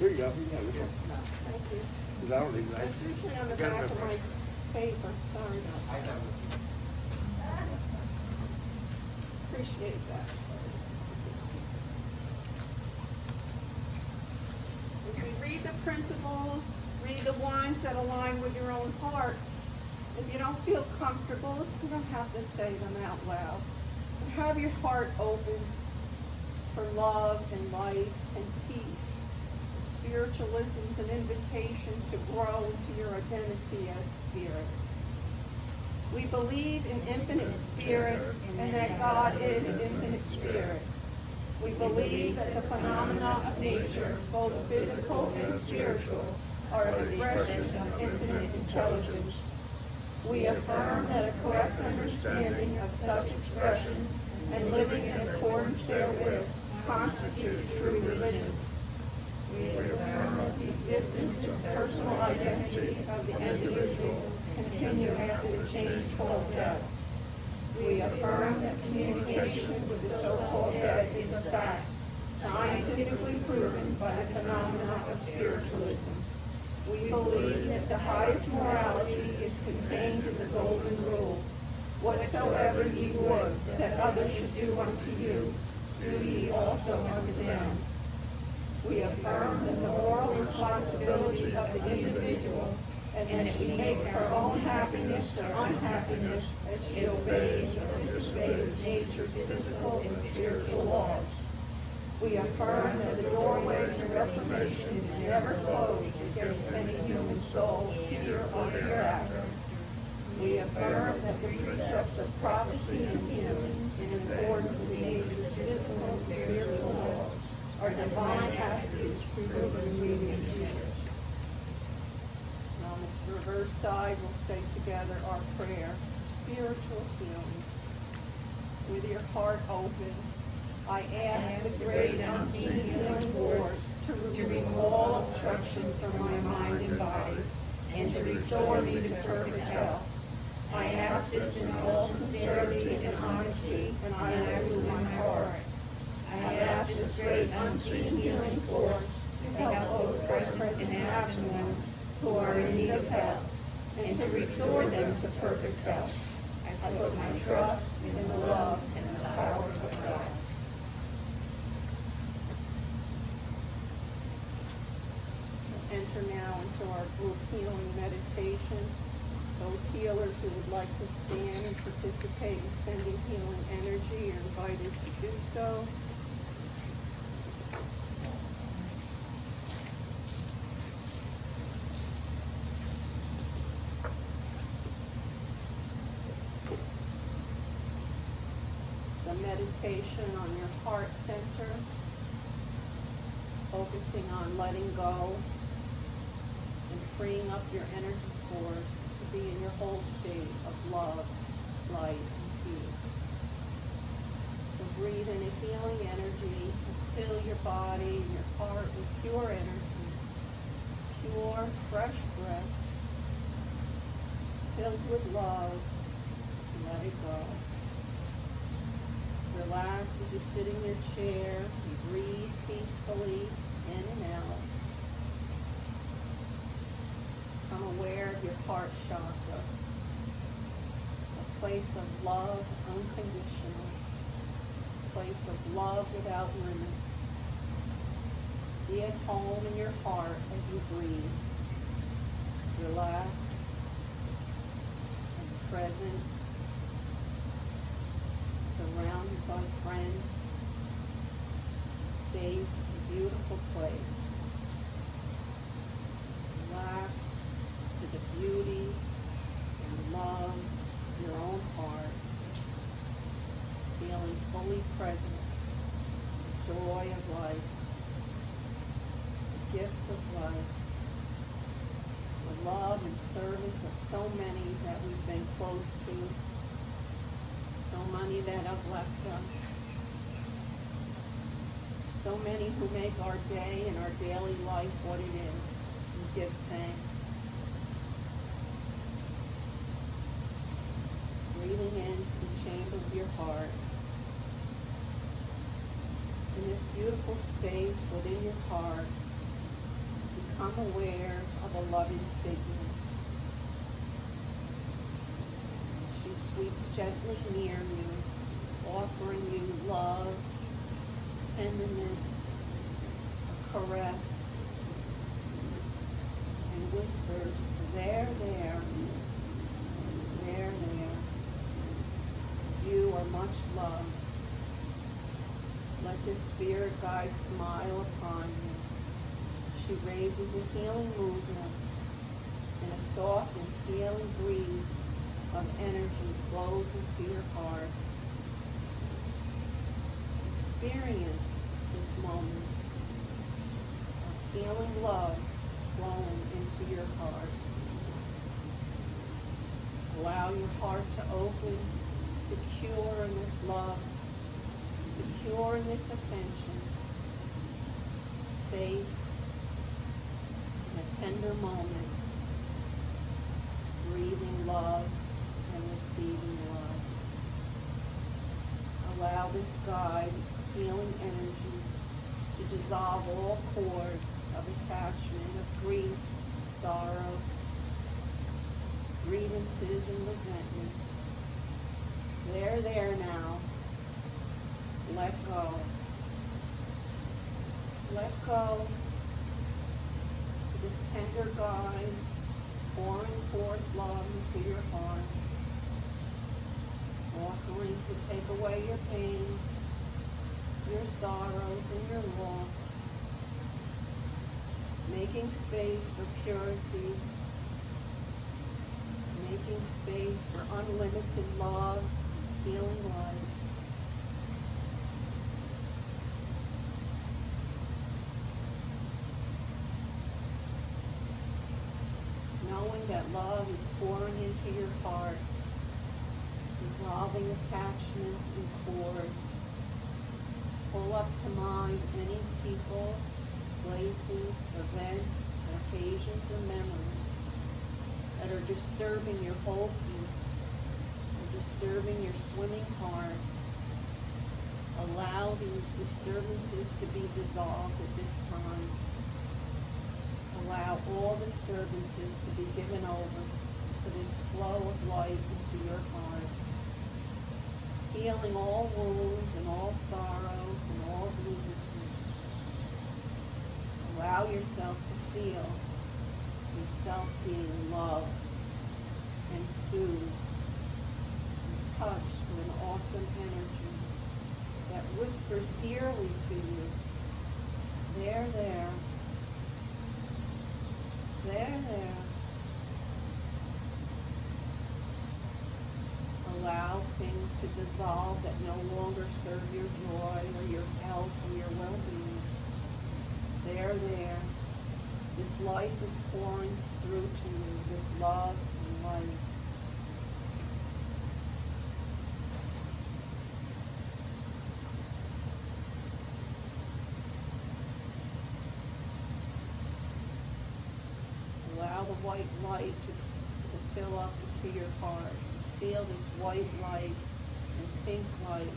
Here you go. Thank you. Because I don't need that. That's usually on the back of my paper. Sorry. Appreciate that. As we read the principles, read the ones that align with your own heart. If you don't feel comfortable, you don't have to say them out loud. But have your heart open for love and light and peace. Spiritualism is an invitation to grow into your identity as spirit. We believe in infinite spirit and that God is infinite spirit. We believe that the phenomena of nature, both physical and spiritual, are expressions of infinite intelligence. We affirm that a correct understanding of such expression and living in accordance therewith constitute true religion. We affirm that the existence and personal identity of the individual continue after the change called death. We affirm that communication with the so-called dead is a fact, scientifically proven by the phenomena of spiritualism. We believe that the highest morality is contained in the golden rule. Whatsoever ye would that others should do unto you, do ye also unto them. We affirm that the moral responsibility of the individual and that she makes her own happiness or unhappiness as she obeys or disobeys nature's physical and spiritual laws. We affirm that the doorway to reformation is never closed against any human soul here or hereafter. We affirm that the precepts of prophecy and healing in accordance with nature's physical and spiritual laws are divine attributes revealed in reason. On the reverse side, we'll say together our prayer for spiritual healing. With your heart open, I ask the great unseen healing force to remove all obstructions from my mind and body and to restore me to perfect health. I ask this in all sincerity and honesty, and I will do my part. I ask this great unseen healing force to help both present and absent ones who are in need of help, and to restore them to perfect health. I put my trust in the love and the power of God. Enter now into our group healing meditation. Those healers who would like to stand and participate in sending healing energy are invited to do so. It's a meditation on your heart center, focusing on letting go and freeing up your energy force to be in your whole state of love, light, and peace. So breathe in a healing energy and fill your body and your heart with pure energy, pure, fresh breath, filled with love. Let it go. Relax as you sit in your chair. You breathe peacefully in and out. Become aware of your heart chakra, a place of love unconditional, a place of love without limit. Be at home in your heart as you breathe. Relax and present, surrounded by friends, safe and beautiful place. Relax to the beauty and love of your own heart, feeling fully present, the joy of life, the gift of life, the love and service of so many that we've been close to, so many that have left us, so many who make our day and our daily life what it is. We give thanks. Breathing into the chamber of your heart. In this beautiful space within your heart, become aware of a loving figure. She sweeps gently near you, offering you love, tenderness, a caress, and whispers, there, there, there, there. You are much loved. Let the spirit guide smile upon you. She raises a healing movement, and a soft and healing breeze of energy flows into your heart. Experience this moment of healing love flowing into your heart. Allow your heart to open, secure in this love, secure in this attention, safe in a tender moment, breathing love and receiving love. Allow this guide, healing energy, to dissolve all cords of attachment, of grief, sorrow, grievances, and resentments. There now. Let go. Let go of this tender guide pouring forth love into your heart, offering to take away your pain, your sorrows, and your loss, making space for purity, making space for unlimited love, healing life. Knowing that love is pouring into your heart, dissolving attachments and cords. Pull up to mind any people, places, events, occasions, or memories that are disturbing your whole peace, or disturbing your swimming heart. Allow these disturbances to be dissolved at this time. Allow all disturbances to be given over to this flow of light into your heart, healing all wounds and all sorrows and all grievances. Allow yourself to feel yourself being loved and soothed and touched with an awesome energy that whispers dearly to you, there, there, there, there. Allow things to dissolve that no longer serve your joy or your health or your well-being. There, there. This life is pouring through to you, this love and light. Allow the white light to fill up into your heart. Feel this white light and pink light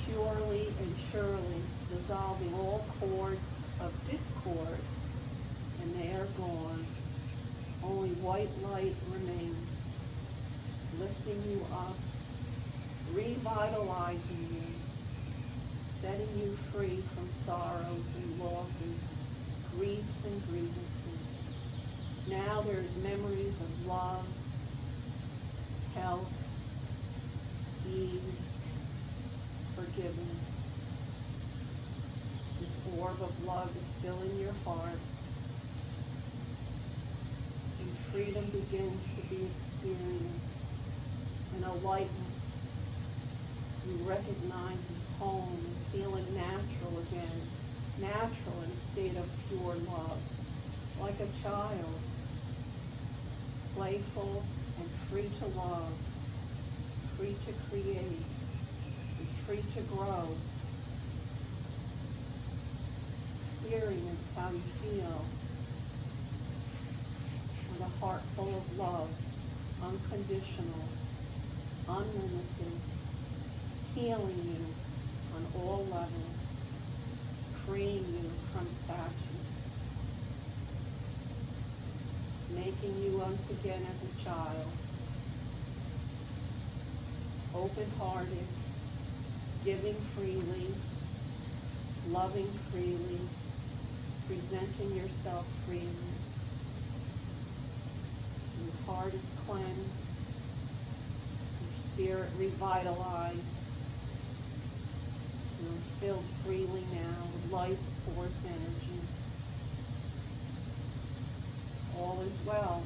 purely and surely dissolving all cords of discord, and they are gone. Only white light remains, lifting you up, revitalizing you, setting you free from sorrows and losses, griefs and grievances. Now there's memories of love, health, ease, forgiveness. This orb of love is filling your heart, and freedom begins to be experienced, and a lightness you recognize as home and feeling natural again, natural in a state of pure love, like a child, playful and free to love, free to create, and free to grow. Experience how you feel with a heart full of love, unconditional, unlimited, healing you on all levels, freeing you from attachments, making you once again as a child. Open-hearted, giving freely, loving freely, presenting yourself freely. Your heart is cleansed, your spirit revitalized. You're filled freely now with life force energy. All is well.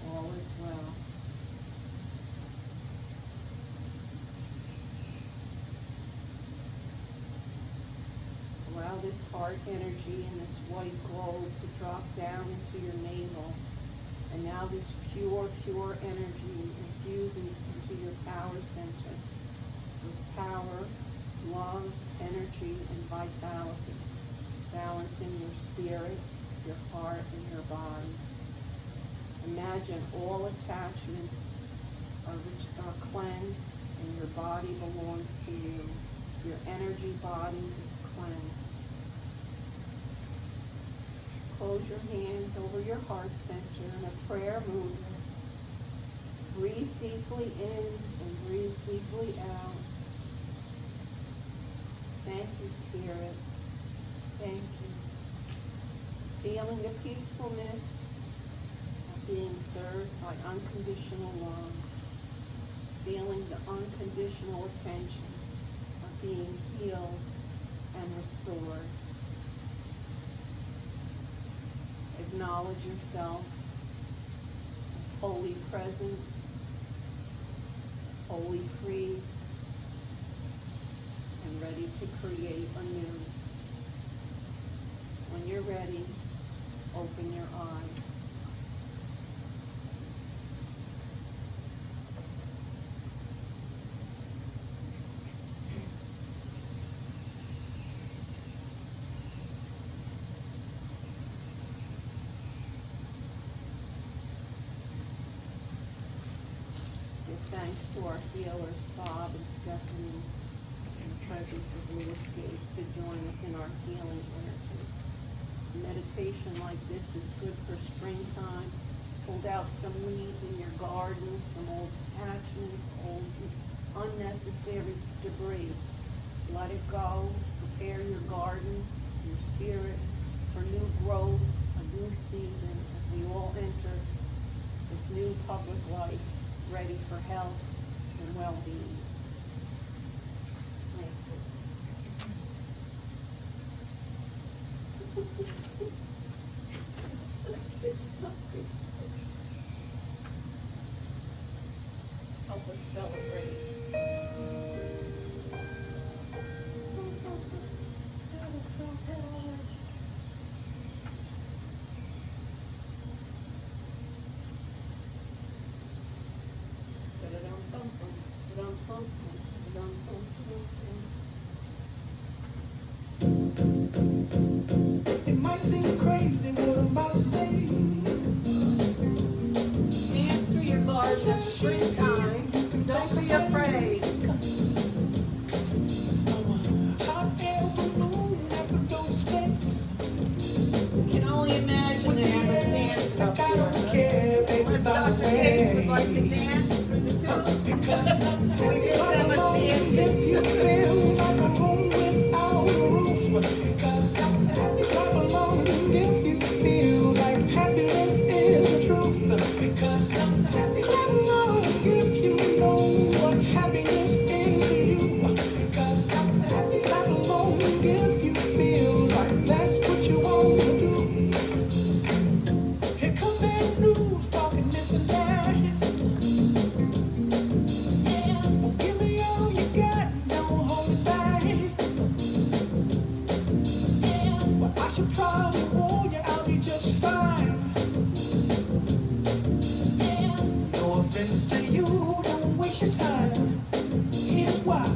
All is well. Allow this heart energy and this white globe to drop down into your navel. And now this pure, pure energy infuses into your power center with power, love, energy, and vitality, balancing your spirit, your heart, and your body. Imagine all attachments are cleansed and your body belongs to you. Your energy body is cleansed. Close your hands over your heart center in a prayer movement. Breathe deeply in and breathe deeply out. Thank you, Spirit. Thank you. Feeling the peacefulness of being served by unconditional love. Feeling the unconditional attention of being healed and restored. Acknowledge yourself as wholly present, wholly free, and ready to create anew. When you're ready, open your eyes. Thanks to our healers, Bob and Stephanie, in the presence of Louis Gates, to join us in our healing energy. Meditation like this is good for springtime. Pulled out some weeds in your garden, some old attachments, old unnecessary debris. Let it go. Prepare your garden, your spirit for new growth, a new season as we all enter this new public life, ready for health and well-being. Thank you. Help us celebrate. That was so hard. It might seem crazy what I'm about to say. Dance through your garden in springtime. Don't be afraid. Hot air balloon that could go to space. You can only imagine they have us dancing up I don't here. care, baby, Unless by the Dr. Hicks would way. like to dance through the tube. Because I'm happy. We just have us dancing. If you feel like a room without a roof. Because I'm happy. Clap along if you feel like happiness is the truth. Because I'm happy. Clap along if you know what happiness is to you. Because I'm happy. Clap along if you feel like that's what you want to do. Here come bad news talking this and that. Well, give me all you got, don't hold it back. But I should probably warn you, I'll be just fine. No offense to you, don't waste your time. Here's why.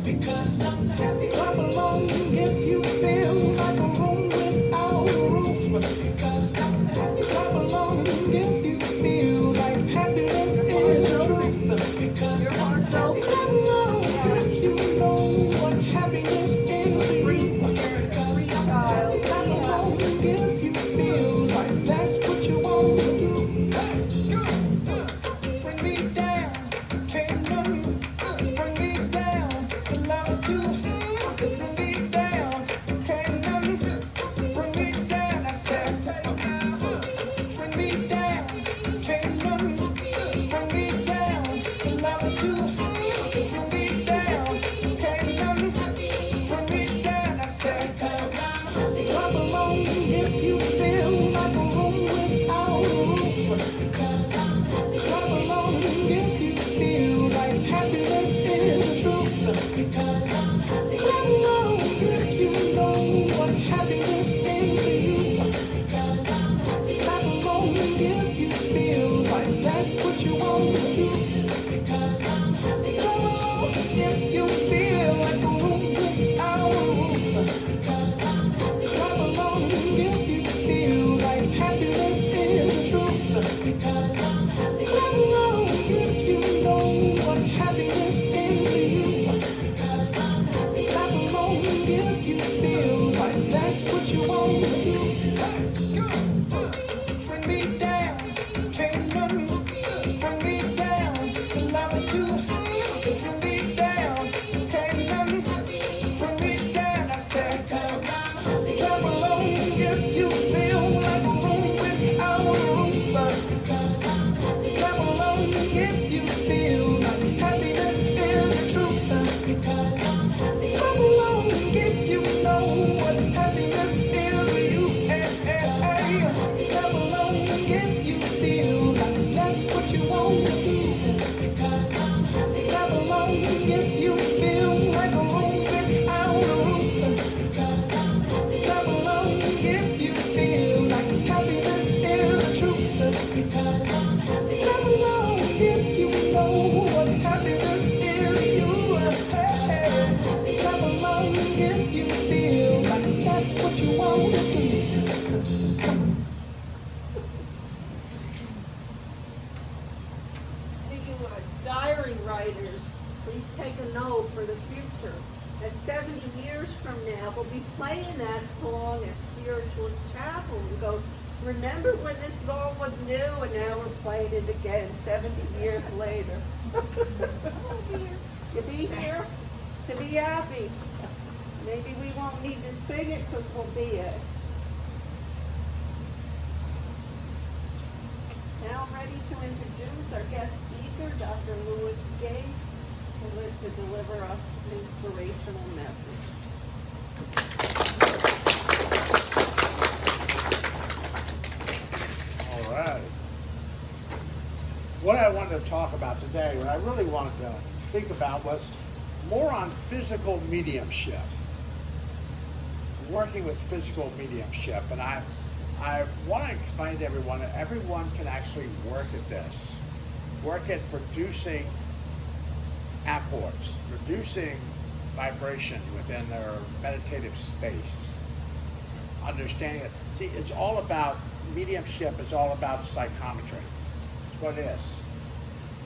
Because I'm happy. Clap along if you feel like a room without a roof. Because I'm happy. Clap along if you feel like happiness is the truth. Because I'm happy. Clap along if you know what happiness is to you. Because I'm happy. Clap along if you feel like that. a note for the future. That 70 years from now, we'll be playing that song at Spiritualist Chapel and go, remember when this song was new and now we're playing it again 70 years later. To be here, to be happy. Maybe we won't need to sing it because we'll be it. Now I'm ready to introduce our guest speaker, Dr. Louis Gates, to deliver us an inspirational message. All right. What I wanted to talk about today, what I really wanted to speak about was more on physical mediumship. Working with physical mediumship. And I want to explain to everyone that everyone can actually work at this. Work at producing apports, reducing vibration within their meditative space. Understanding it. See, it's all about, mediumship is all about psychometry. That's what it is.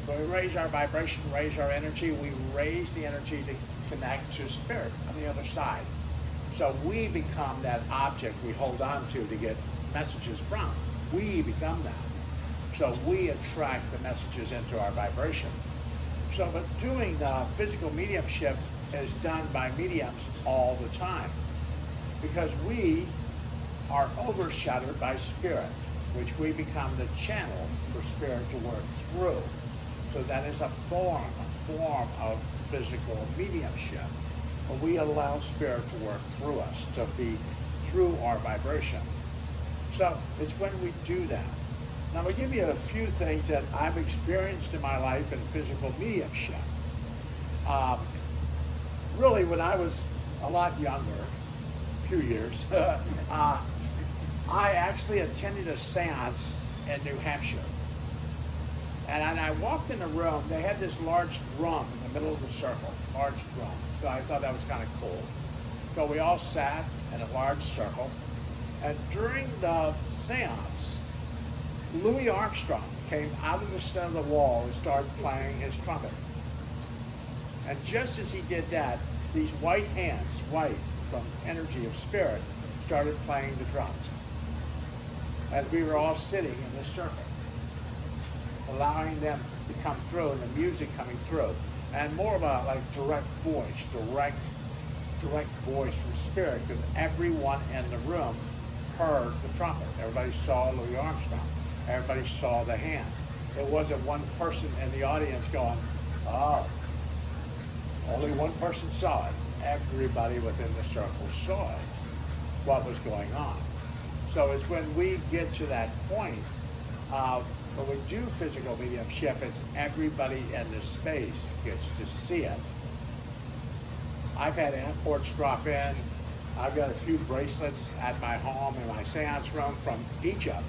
When we raise our vibration, raise our energy, we raise the energy to connect to spirit on the other side. So we become that object we hold on to get messages from. We become that. So we attract the messages into our vibration. So, but doing the physical mediumship is done by mediums all the time because we are overshadowed by spirit, which we become the channel for spirit to work through. So that is a form of physical mediumship. But we allow spirit to work through us, to be through our vibration. So it's when we do that. Now, I'll give you a few things that I've experienced in my life in physical mediumship. Really, when I was a lot younger, a few years, I actually attended a seance in New Hampshire. And I walked in a room, they had this large drum in the middle of the circle, large drum. So I thought that was kind of cool. So we all sat in a large circle. And during the seance, Louis Armstrong came out of the center of the wall and started playing his trumpet. And just as he did that, these white hands, white from energy of spirit, started playing the drums. As we were all sitting in this circle, allowing them to come through and the music coming through. And more of a direct voice from spirit, because everyone in the room heard the trumpet. Everybody saw Louis Armstrong. Everybody saw the hands. It wasn't one person in the audience going, oh, only one person saw it. Everybody within the circle saw it, what was going on. So it's when we get to that point, when we do physical mediumship, it's everybody in the space gets to see it. I've had apports drop in. I've got a few bracelets at my home in my seance room from Egypt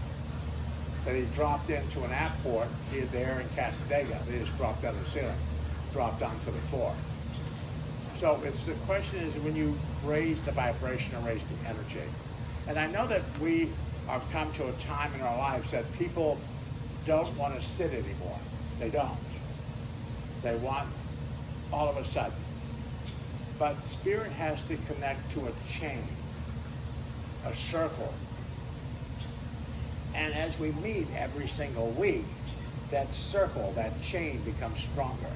that he dropped into an apport here there in Casadega. They just dropped out of the ceiling, dropped onto the floor. So the question is when you raise the vibration and raise the energy. And I know that we have come to a time in our lives that people don't want to sit anymore. They don't. They want all of a sudden. But spirit has to connect to a chain, a circle. And as we meet every single week, that circle, that chain becomes stronger.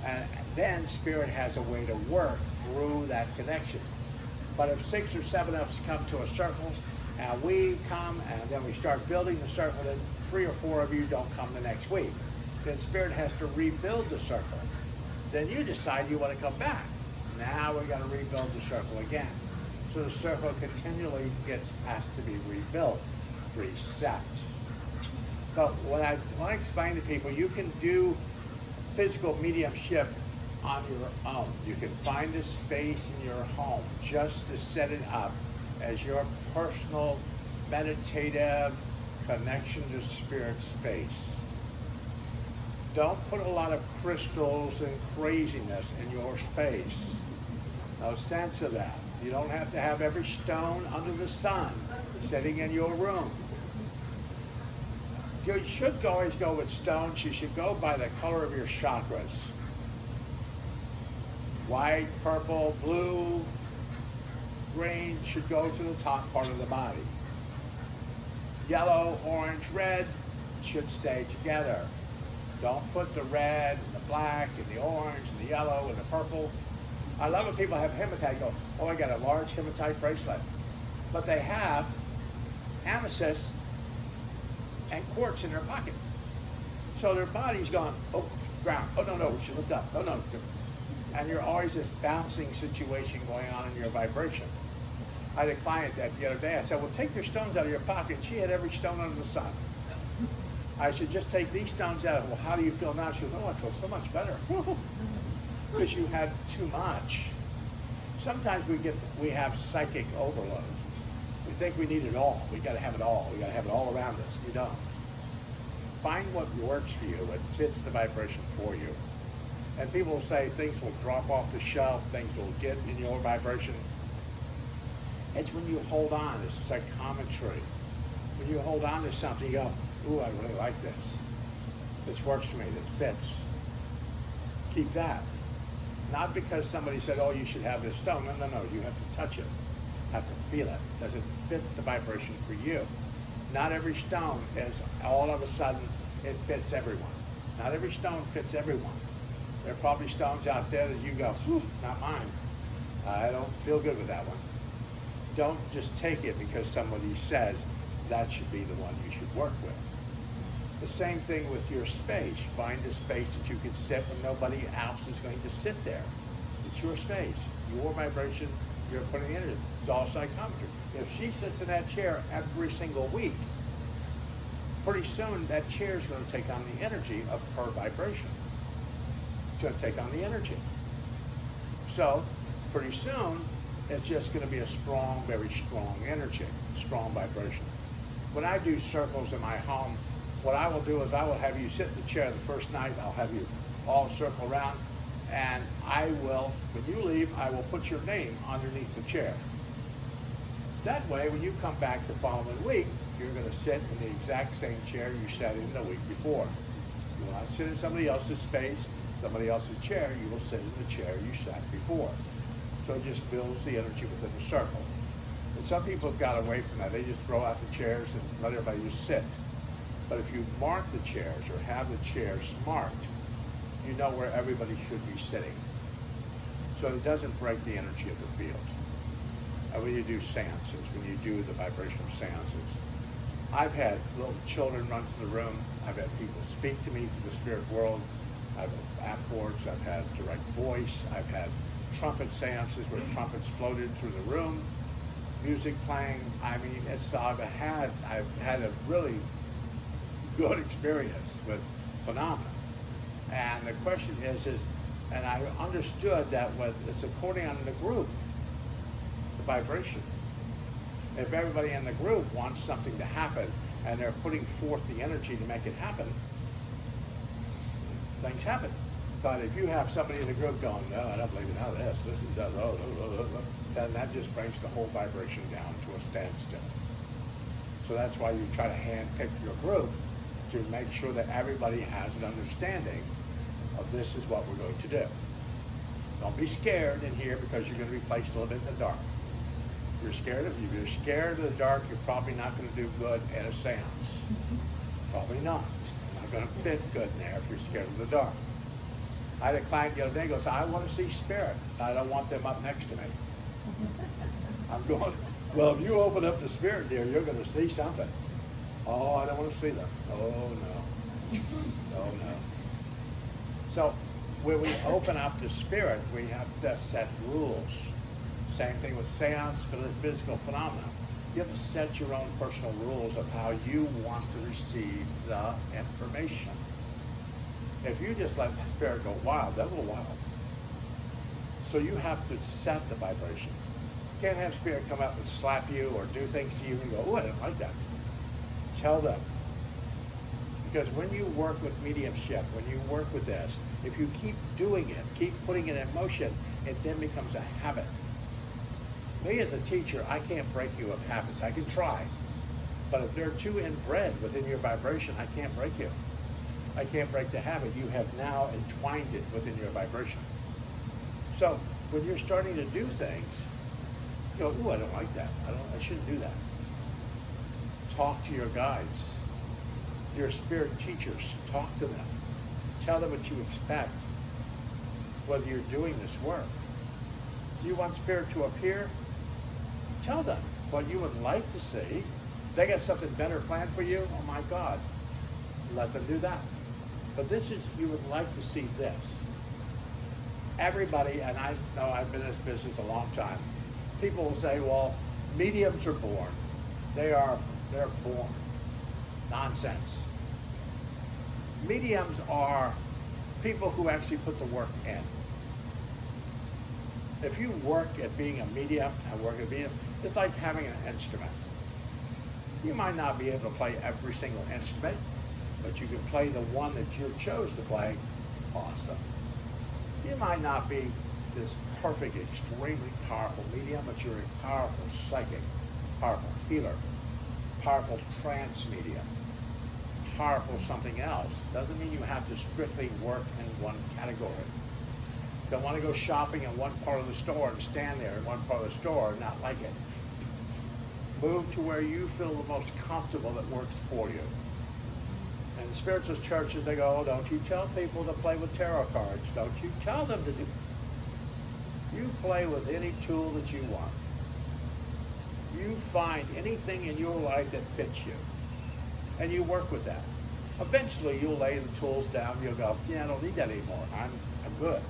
And then spirit has a way to work through that connection. But if 6 or 7 of us come to a circle, and we come and then we start building the circle, then 3 or 4 of you don't come the next week. Then spirit has to rebuild the circle. Then you decide you want to come back. Now we're going to rebuild the circle again. So the circle continually has to be rebuilt, reset. But what I want to explain to people, you can do physical mediumship on your own. You can find a space in your home just to set it up as your personal meditative connection to spirit space. Don't put a lot of crystals and craziness in your space. No sense of that. You don't have to have every stone under the sun sitting in your room. You should always go with stones. You should go by the color of your chakras. White, purple, blue, green should go to the top part of the body. Yellow, orange, red should stay together. Don't put the red and the black and the orange and the yellow and the purple. I love when people have hematite go, oh, I got a large hematite bracelet. But they have amethyst and quartz in their pocket. So their body's gone, oh, ground. Oh, no, we should lift up. Oh, no. And you're always this bouncing situation going on in your vibration. I had a client that the other day, I said, well, take your stones out of your pocket. And she had every stone under the sun. I said, just take these stones out. Well, how do you feel now? She goes, oh, I feel so much better. Because you had too much. Sometimes we have psychic overload. We think we need it all. We got to have it all. We got to have it all around us. You don't. Find what works for you, what fits the vibration for you. And people will say things will drop off the shelf, things will get in your vibration. It's when you hold on. It's psychometry. When you hold on to something, you go, ooh, I really like this. This works for me. This fits. Keep that. Not because somebody said, oh, you should have this stone. No. You have to touch it. Have to feel it. Does it fit the vibration for you? Not every stone is all of a sudden it fits everyone. Not every stone fits everyone. There are probably stones out there that you go, not mine. I don't feel good with that one. Don't just take it because somebody says that should be the one you should work with. The same thing with your space. Find a space that you can sit when nobody else is going to sit there. It's your space, your vibration, you're putting in it. It's all psychometry. If she sits in that chair every single week, pretty soon that chair is going to take on the energy of her vibration. It's going to take on the energy. So pretty soon, it's just going to be a strong, very strong energy, strong vibration. When I do circles in my home, what I will do is I will have you sit in the chair the first night. I'll have you all circle around. And I will, when you leave, I will put your name underneath the chair. That way, when you come back the following week, you're going to sit in the exact same chair you sat in the week before. You will not sit in somebody else's space, somebody else's chair. You will sit in the chair you sat before. So it just builds the energy within the circle. And some people have got away from that. They just throw out the chairs and let everybody just sit. But if you mark the chairs or have the chairs marked, you know where everybody should be sitting. So it doesn't break the energy of the field. And when you do seances, when you do the vibrational seances, I've had little children run to the room. I've had people speak to me through the spirit world. I've had apports. I've had direct voice. I've had trumpet seances where trumpets floated through the room, music playing. I mean, I've had a really good experience with phenomena. And the question is, and I understood that when it's according on the group, the vibration. If everybody in the group wants something to happen and they're putting forth the energy to make it happen, things happen. But if you have somebody in the group going, no, I don't believe in all this and does, then that just brings the whole vibration down to a standstill. So that's why you try to handpick your group to make sure that everybody has an understanding of this is what we're going to do. Don't be scared in here because you're going to be placed a little bit in the dark. If you're scared of the dark, you're probably not going to do good in a seance. Probably not. You're not going to fit good in there if you're scared of the dark. I had a client the other day goes, I want to see spirit. I don't want them up next to me. I'm going, well, if you open up the spirit there, you're going to see something. Oh, I don't want to see them. Oh, no. Oh, no. So when we open up the spirit, we have to set rules. Same thing with seance, physical phenomena. You have to set your own personal rules of how you want to receive the information. If you just let the spirit go wild, they'll go wild. So you have to set the vibration. You can't have spirit come up and slap you or do things to you and go, oh, I didn't like that. Tell them. Because when you work with mediumship, when you work with this, if you keep doing it, keep putting it in motion, it then becomes a habit. Me as a teacher, I can't break you of habits. I can try. But if they're too inbred within your vibration, I can't break you. I can't break the habit. You have now entwined it within your vibration. So when you're starting to do things, you go, ooh, I don't like that. I shouldn't do that. Talk to your guides, your spirit teachers. Talk to them. Tell them what you expect, whether you're doing this work. You want spirit to appear? Tell them what you would like to see. They got something better planned for you? Oh my God. Let them do that. But this is, you would like to see this. Everybody, and I know I've been in this business a long time, people will say, well, mediums are born. They're born. Nonsense. Mediums are people who actually put the work in. If you work at being a medium and work at medium, it's like having an instrument. You might not be able to play every single instrument, but you can play the one that you chose to play. Awesome. You might not be this perfect, extremely powerful medium, but you're a powerful psychic, powerful healer, powerful trance medium, powerful something else. Doesn't mean you have to strictly work in one category. Don't want to go shopping in one part of the store and stand there in one part of the store and not like it. Move to where you feel the most comfortable that works for you. And the spiritualist churches, they go, oh, don't you tell people to play with tarot cards. Don't you tell them to do. You play with any tool that you want. You find anything in your life that fits you. And you work with that. Eventually, you'll lay the tools down. You'll go, yeah, I don't need that anymore. I'm good.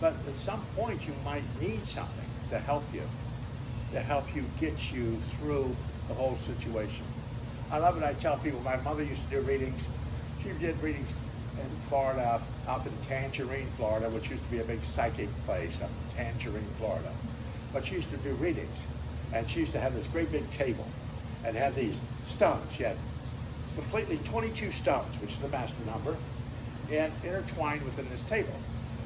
But at some point, you might need something to help you get you through the whole situation. I love it. I tell people, my mother used to do readings. She did readings in Florida, up in Tangerine, Florida, which used to be a big psychic place up in Tangerine, Florida. But she used to do readings. And she used to have this great big table and had these stones. She had completely 22 stones, which is the master number, and intertwined within this table.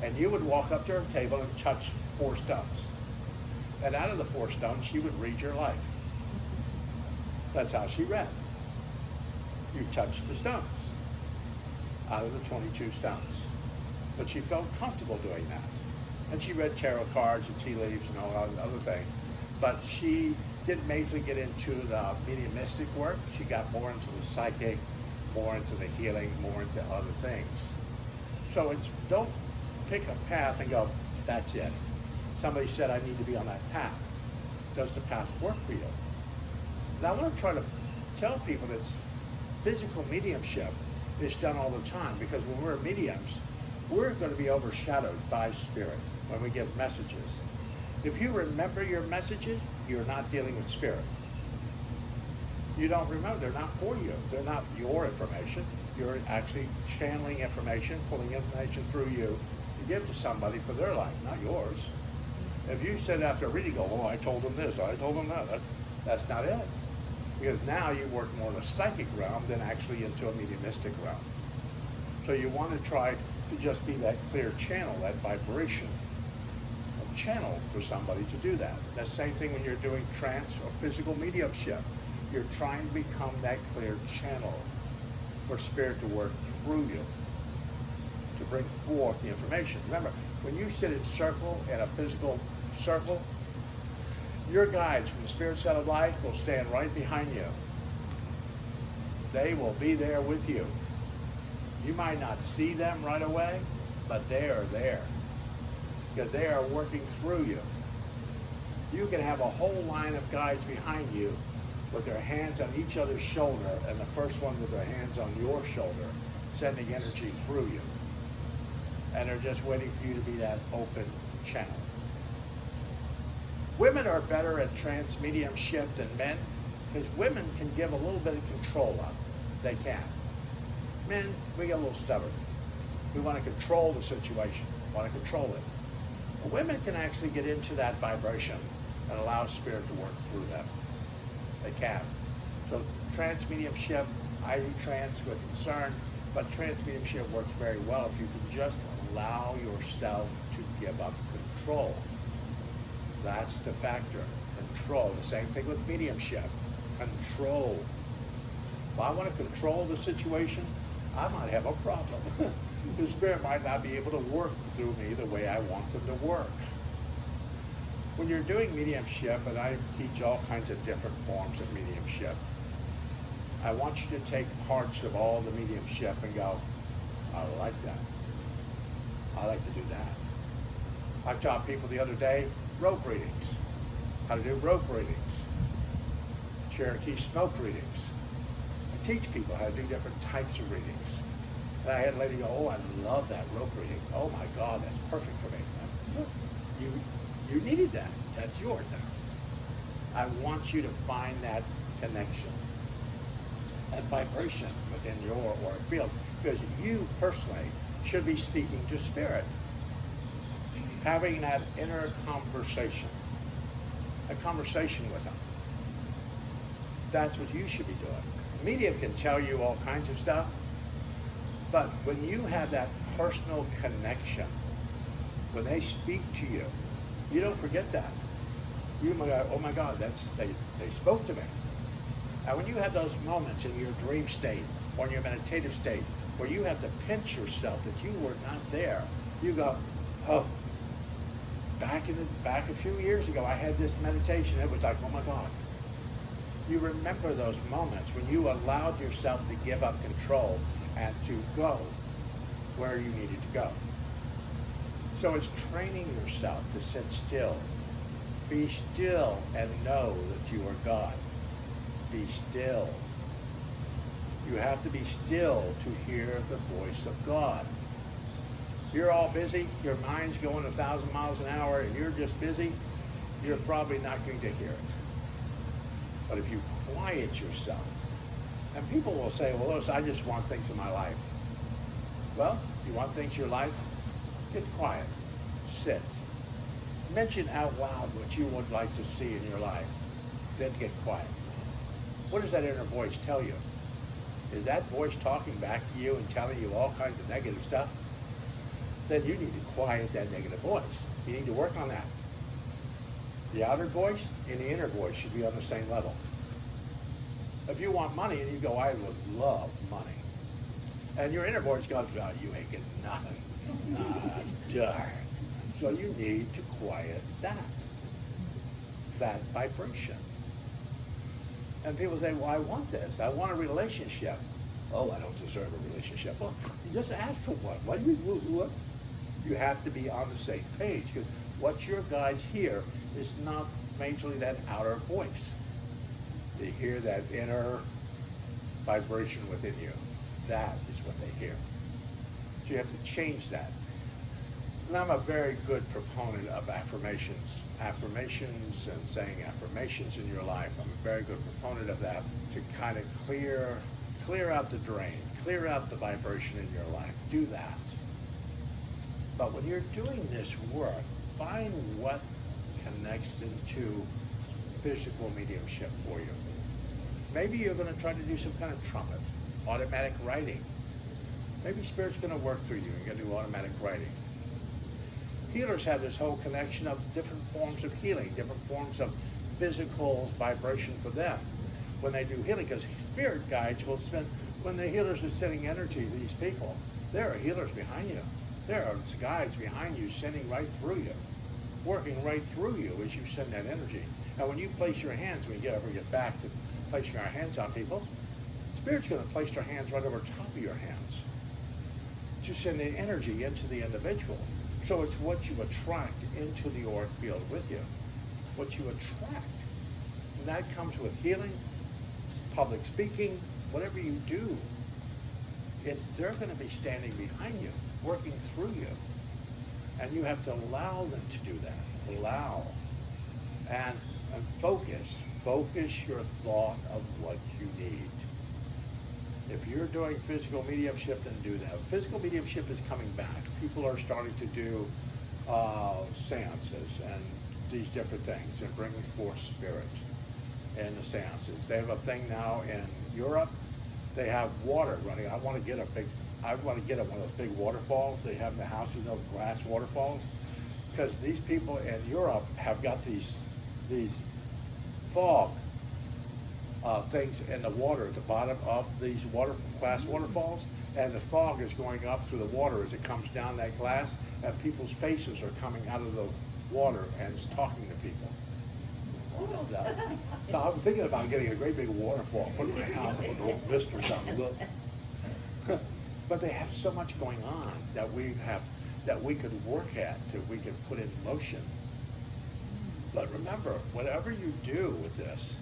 And you would walk up to her table and touch 4 stones. And out of the 4 stones, she would read your life. That's how she read. You touched the stones out of the 22 stones. But she felt comfortable doing that. And she read tarot cards and tea leaves and all other things. But she didn't majorly get into the mediumistic work. She got more into the psychic, more into the healing, more into other things. So don't pick a path and go, that's it. Somebody said I need to be on that path. Does the path work for you? And I want to try to tell people that physical mediumship is done all the time, because when we're mediums, we're going to be overshadowed by spirit when we give messages. If you remember your messages, you're not dealing with spirit. You don't remember. They're not for you. They're not your information. You're actually channeling information, pulling information through you to give to somebody for their life, not yours. If you said after a reading, go, oh, I told them this, I told them that, that's not it. Because now you work more in a psychic realm than actually into a mediumistic realm. So you want to try to just be that clear channel, that vibration of channel for somebody to do that. That's the same thing when you're doing trance or physical mediumship. You're trying to become that clear channel for spirit to work through you, to bring forth the information. Remember, when you sit in circle, in a physical circle, your guides from the spirit side of life will stand right behind you. They will be there with you. You might not see them right away, but they are there because they are working through you. You can have a whole line of guides behind you with their hands on each other's shoulder, and the first one with their hands on your shoulder, sending energy through you. And they're just waiting for you to be that open channel. Women are better at trance mediumship than men, because women can give a little bit of control up. They can. Men, we get a little stubborn. We want to control the situation, want to control it. But women can actually get into that vibration and allow spirit to work through them. They can. So trance mediumship, I do trance with concern, but trance mediumship works very well if you can just allow yourself to give up control. That's the factor. Control. The same thing with mediumship. Control. If I want to control the situation, I might have a problem. The Spirit might not be able to work through me the way I want them to work. When you're doing mediumship, and I teach all kinds of different forms of mediumship, I want you to take parts of all the mediumship and go, I like that. I like to do that. I taught people the other day rope readings, how to do rope readings, Cherokee smoke readings. I teach people how to do different types of readings. And I had a lady go, oh, I love that rope reading. Oh my God, that's perfect for me. You needed that. That's yours now. I want you to find that connection, that vibration within your auric field, because you personally should be speaking to Spirit, having that inner conversation, a conversation with them. That's what you should be doing. A medium can tell you all kinds of stuff, but when you have that personal connection, when they speak to you, you don't forget that. You might go, oh my God, they spoke to me. And when you have those moments in your dream state or in your meditative state where you have to pinch yourself that you were not there, you go, oh, back a few years ago, I had this meditation. It was like, oh my God. You remember those moments when you allowed yourself to give up control and to go where you needed to go. So it's training yourself to sit still. Be still and know that you are God. Be still. You have to be still to hear the voice of God. You're all busy, your mind's going 1,000 miles an hour and you're just busy, you're probably not going to hear it. But if you quiet yourself, and people will say, well, Louis, I just want things in my life. Well, you want things in your life? Get quiet. Sit. Mention out loud what you would like to see in your life. Then get quiet. What does that inner voice tell you? Is that voice talking back to you and telling you all kinds of negative stuff? Then you need to quiet that negative voice. You need to work on that. The outer voice and the inner voice should be on the same level. If you want money and you go, I would love money. And your inner voice goes, oh, you ain't getting nothing. Darn. So you need to quiet that vibration. And people say, well, I want this. I want a relationship. Oh, I don't deserve a relationship. Well, you just ask for one. What? You have to be on the same page, because what your guides hear is not majorly that outer voice. They hear that inner vibration within you. That is what they hear. So you have to change that. And I'm a very good proponent of affirmations. Affirmations and saying affirmations in your life. I'm a very good proponent of that to kind of clear out the drain, clear out the vibration in your life. Do that. But when you're doing this work, find what connects into physical mediumship for you. Maybe you're going to try to do some kind of trumpet, automatic writing. Maybe Spirit's going to work through you and you're going to do automatic writing. Healers have this whole connection of different forms of healing, different forms of physical vibration for them when they do healing, because spirit guides will spend, when the healers are sending energy to these people, there are healers behind you. There are guides behind you sending right through you, working right through you as you send that energy. And when you place your hands, when you ever get back to placing our hands on people, Spirit's going to place their hands right over top of your hands to send the energy into the individual. So it's what you attract into the auric field with you, what you attract. And that comes with healing, public speaking, whatever you do. They're going to be standing behind you, working through you. And you have to allow them to do that. Allow. And focus. Focus your thought of what you need. If you're doing physical mediumship, then do that. Physical mediumship is coming back. People are starting to do seances and these different things and bringing forth spirit in the seances. They have a thing now in Europe. They have water running. I want to get one of those big waterfalls they have in the houses, those glass waterfalls, because these people in Europe have got these fog things in the water at the bottom of these glass waterfalls, and the fog is going up through the water as it comes down that glass, and people's faces are coming out of the water and it's talking to people. So I'm thinking about getting a great big waterfall, put in my house, put a little mist or something. Look. But they have so much going on that we could work at, that we could put in motion. But remember, whatever you do with this,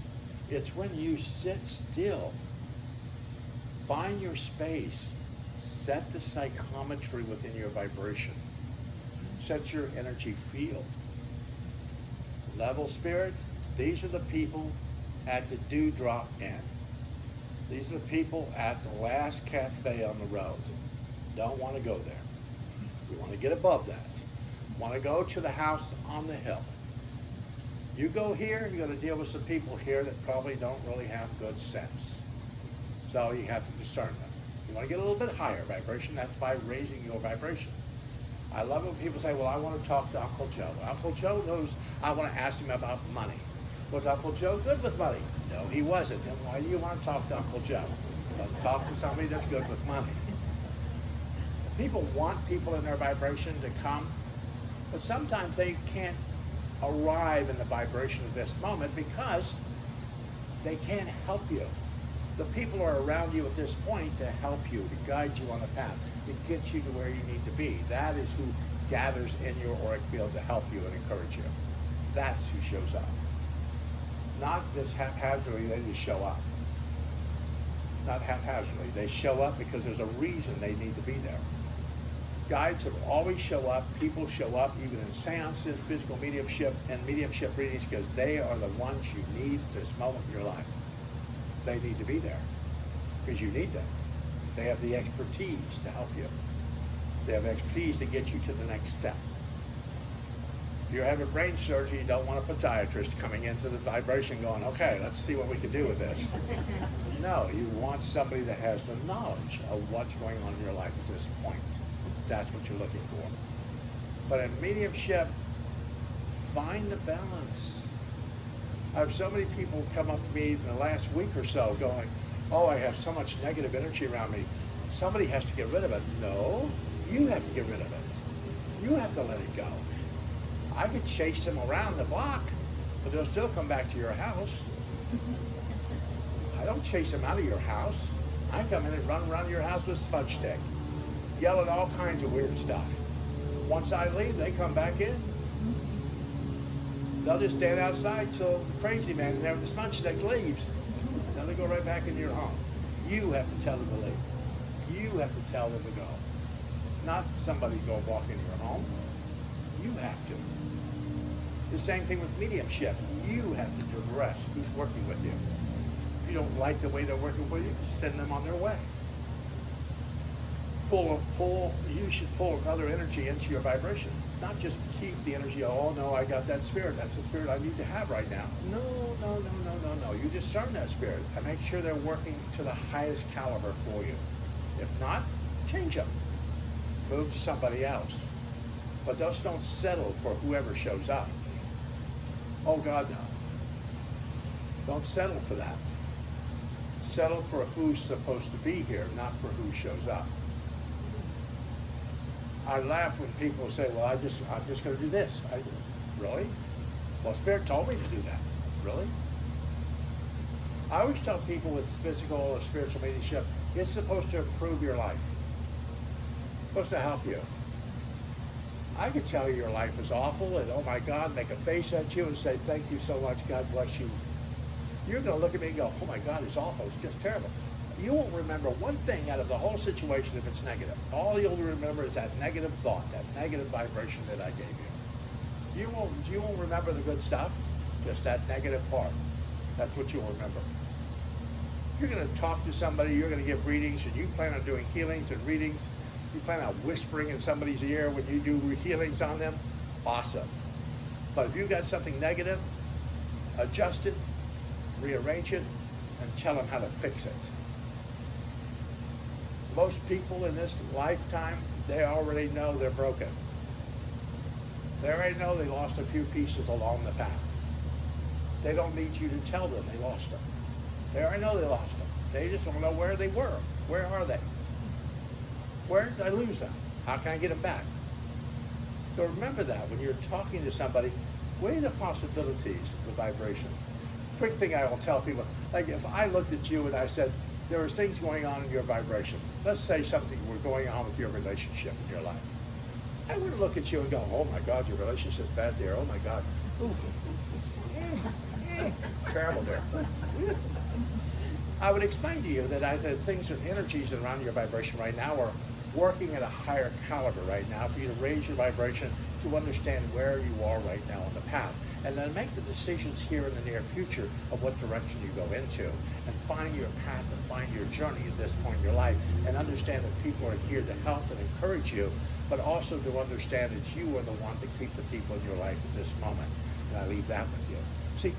it's when you sit still, find your space, set the psychometry within your vibration, set your energy field. Level spirit, these are the people at the Dewdrop Inn. These are the people at the last cafe on the road. Don't want to go there. We want to get above that. Want to go to the house on the hill. You go here, you're going to deal with some people here that probably don't really have good sense. So you have to discern them. You want to get a little bit higher vibration, that's by raising your vibration. I love it when people say, well, I want to talk to Uncle Joe. Uncle Joe knows I want to ask him about money. Was Uncle Joe good with money? No, he wasn't. Then why do you want to talk to Uncle Joe? Well, talk to somebody that's good with money. People want people in their vibration to come, but sometimes they can't arrive in the vibration of this moment because they can't help you. The people are around you at this point to help you, to guide you on the path, to get you to where you need to be. That is who gathers in your auric field to help you and encourage you. That's who shows up. Not just haphazardly, they just show up. Not haphazardly, they show up because there's a reason they need to be there. Guides have always show up, people show up, even in seances, physical mediumship, and mediumship readings, because they are the ones you need at this moment in your life. They need to be there, because you need them. They have the expertise to help you. They have expertise to get you to the next step. If you're having brain surgery, you don't want a podiatrist coming into the vibration going, okay, let's see what we can do with this. No, you want somebody that has the knowledge of what's going on in your life at this point. That's what you're looking for. But in mediumship, find the balance. I have so many people come up to me in the last week or so going, oh, I have so much negative energy around me. Somebody has to get rid of it. No, you have to get rid of it. You have to let it go. I could chase them around the block, but they'll still come back to your house. I don't chase them out of your house. I come in and run around your house with a smudge stick, yell at all kinds of weird stuff. Once I leave, they come back in. They'll just stand outside till the crazy man there with the smudge stick leaves. Then they go right back into your home. You have to tell them to leave. You have to tell them to go. Not somebody go walk into your home. You have to. The same thing with mediumship. You have to direct who's working with you. If you don't like the way they're working with you, send them on their way. You should pull another energy into your vibration. Not just keep the energy, oh no, I got that spirit. That's the spirit I need to have right now. No. You discern that spirit and make sure they're working to the highest caliber for you. If not, change them. Move to somebody else. But those don't settle for whoever shows up. Oh God, no. Don't settle for that. Settle for who's supposed to be here, not for who shows up. I laugh when people say, well, I'm just going to do this. Really? Well, Spirit told me to do that. Really? I always tell people with physical or spiritual mediumship, it's supposed to improve your life. It's supposed to help you. I could tell you your life is awful and, oh my God, make a face at you and say, thank you so much, God bless you. You're going to look at me and go, oh my God, it's awful, it's just terrible. You won't remember one thing out of the whole situation if it's negative. All you'll remember is that negative thought, that negative vibration that I gave you. You won't remember the good stuff, just that negative part. That's what you'll remember. If you're going to talk to somebody, you're going to give readings, and you plan on doing healings and readings, you plan on whispering in somebody's ear when you do healings on them, awesome. But if you've got something negative, adjust it, rearrange it, and tell them how to fix it. Most people in this lifetime, they already know they're broken. They already know they lost a few pieces along the path. They don't need you to tell them they lost them. They already know they lost them. They just don't know where they were. Where are they? Where did I lose them? How can I get them back? So remember that when you're talking to somebody, weigh the possibilities of the vibration. Quick thing I will tell people, like if I looked at you and I said, there was things going on in your vibration. Let's say something was going on with your relationship in your life. I wouldn't look at you and go, oh my God, your relationship's bad there. Oh my God. Ooh. Terrible there. I would explain to you that things and energies around your vibration right now are working at a higher caliber right now for you to raise your vibration to understand where you are right now on the path. And then make the decisions here in the near future of what direction you go into and find your path and find your journey at this point in your life and understand that people are here to help and encourage you, but also to understand that you are the one to keep the people in your life at this moment. And I leave that with you. See,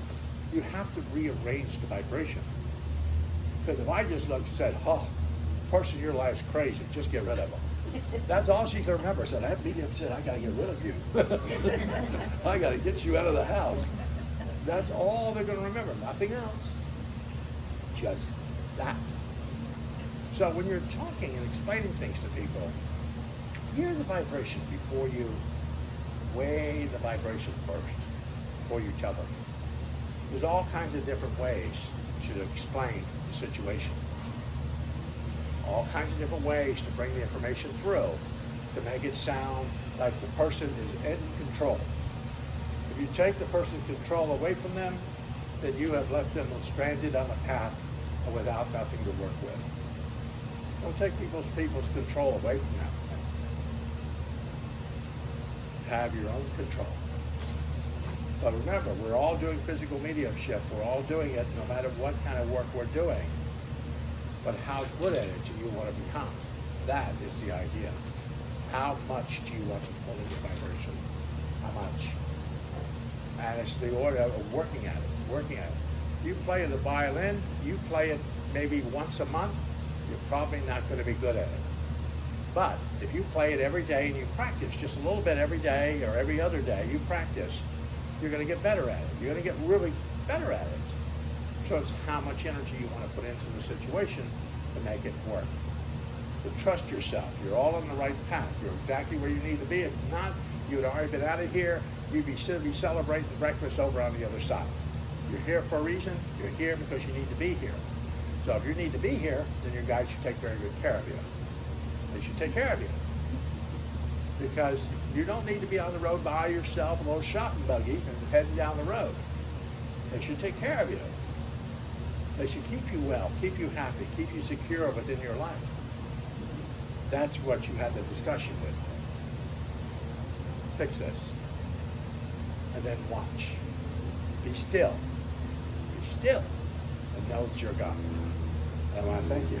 you have to rearrange the vibration. Because if I just looked and said, oh, the person in your life's crazy, just get rid of them. That's all she's going to remember. Said, that medium said, I got to get rid of you. I got to get you out of the house. That's all they're going to remember. Nothing else. Just that. So when you're talking and explaining things to people, hear the vibration before you weigh the vibration first, before you tell them. There's all kinds of different ways to explain the situation. All kinds of different ways to bring the information through to make it sound like the person is in control. If you take the person's control away from them, then you have left them stranded on a path without nothing to work with. Don't take people's control away from them. Have your own control. But remember, we're all doing physical mediumship. We're all doing it no matter what kind of work we're doing. But how good at it do you want to become? That is the idea. How much do you want to pull into vibration? How much? And it's the order of working at it. You play the violin, you play it maybe once a month, you're probably not going to be good at it. But if you play it every day and you practice just a little bit every day or every other day, you practice, you're going to get better at it. You're going to get really better at it. So it's how much energy you want to put into the situation to make it work. To trust yourself. You're all on the right path. You're exactly where you need to be. If not, you'd already been out of here. You'd be celebrating breakfast over on the other side. You're here for a reason. You're here because you need to be here. So if you need to be here, then your guide should take very good care of you. They should take care of you. Because you don't need to be on the road by yourself in a little shopping buggy and heading down the road. They should take care of you. They should keep you well, keep you happy, keep you secure within your life. That's what you had the discussion with. Fix this. And then watch. Be still. Be still. And know it's your God. And I want to thank you.